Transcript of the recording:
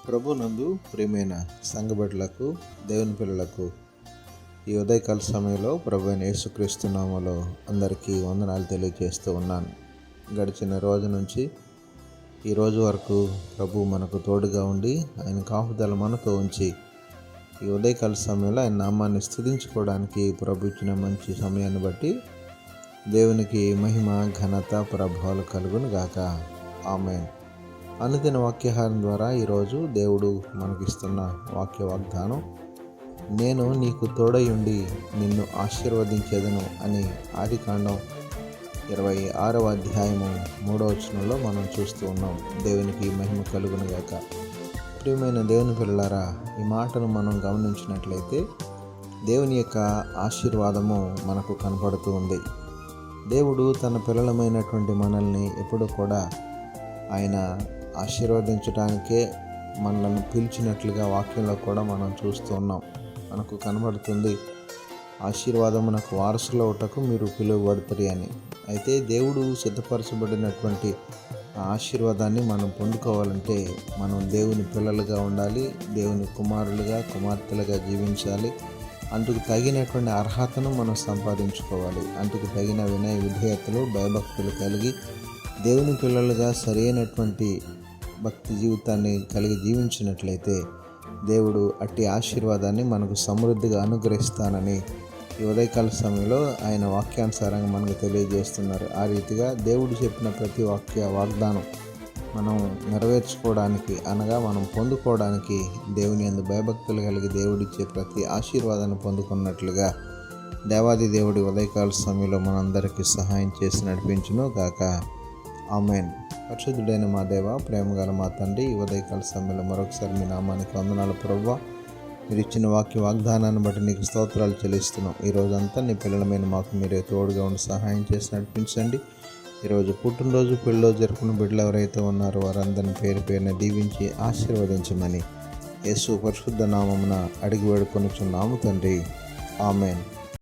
ప్రభునందు ప్రియమైన సంఘబిడ్డలకు, దేవుని పిల్లలకు ఈ ఉదయకాల సమయంలో ప్రభు అయిన యేసుక్రీస్తు నామములో అందరికీ వందనాలు తెలియజేస్తూ ఉన్నాను. గడిచిన రోజు నుంచి ఈ రోజు వరకు ప్రభు మనకు తోడుగా ఉండి ఆయన కాపుదల మనతో ఉంచి ఈ ఉదయకాల సమయంలో ఆయన నామాన్ని స్తుతించుకోవడానికి ప్రభు ఇచ్చిన మంచి సమయాన్ని బట్టి దేవునికి మహిమ, ఘనత, ప్రభావాలు కలుగును గాక. ఆమేన్. అనుదిన వాక్యహారం ద్వారా ఈరోజు దేవుడు మనకిస్తున్న వాక్య వాగ్దానం, నేను నీకు తోడై ఉండి నిన్ను ఆశీర్వదించేదను అని ఆదికాండం 26వ అధ్యాయము 3వ వచనంలో మనం చూస్తూ ఉన్నాం. దేవునికి మహిమ కలుగును గాక. ప్రియమైన దేవుని పిల్లలారా, ఈ మాటను మనం గమనించినట్లయితే దేవుని యొక్క ఆశీర్వాదము మనకు కనపడుతూ ఉంది. దేవుడు తన పిల్లలమైనటువంటి మనల్ని ఎప్పుడూ కూడా ఆయన ఆశీర్వదించడానికే మనల్ని పిలిచినట్లుగా వాక్యంలో కూడా మనం చూస్తూ ఉన్నాం. మనకు కనబడుతుంది, ఆశీర్వాదమునకు వారసులు అవుటకు మీరు పిలువబడతారు అని. అయితే దేవుడు సిద్ధపరచబడినటువంటి ఆశీర్వాదాన్ని మనం పొందుకోవాలంటే మనం దేవుని పిల్లలుగా ఉండాలి, దేవుని కుమారులుగా, కుమార్తెలుగా జీవించాలి. అందుకు తగినటువంటి అర్హతను మనం సంపాదించుకోవాలి. అందుకు తగిన వినయ విధేయతలు, భయభక్తులు కలిగి దేవుని పిల్లలుగా సరైనటువంటి భక్తి జీవితాన్ని కలిగి జీవించినట్లయితే దేవుడు అట్టి ఆశీర్వాదాన్ని మనకు సమృద్ధిగా అనుగ్రహిస్తానని ఈ ఉదయకాల సమయంలో ఆయన వాక్యానుసారంగా మనకు తెలియజేస్తున్నారు. ఆ రీతిగా దేవుడు చెప్పిన ప్రతి వాగ్దానం మనం నెరవేర్చుకోవడానికి, అనగా మనం పొందుకోవడానికి దేవుని యందు భయభక్తులు కలిగి దేవుడిచ్చే ప్రతి ఆశీర్వాదాన్ని పొందుకున్నట్లుగా దేవాది దేవుడి ఉదయకాల సమయంలో మనందరికీ సహాయం చేసి నడిపించును గాక. ఆమేన్. పరిశుద్ధుడైన మా దేవ, ప్రేమగల మా తండ్రి, ఈ ఉదయకాల సమయంలో మరొకసారి మీ నామానికి వందనాలు ప్రభువా. మీరు ఇచ్చిన వాగ్దానాన్ని బట్టి నీకు స్తోత్రాలు చెల్లిస్తున్నాం. ఈ రోజంతా నీ పిల్లలమైన మాకు మీరే తోడుగా ఉండి సహాయం చేసి నడిపించండి. ఈరోజు పుట్టినరోజు, పెళ్ళిరోజు జరుపుకున్న బిడ్డలు ఎవరైతే ఉన్నారో వారందరిని పేరు పేరున దీవించి ఆశీర్వదించమని యేసు పరిశుద్ధ నామమున అడిగి వేడుకొనుచున్నాము తండ్రి. ఆమేన్.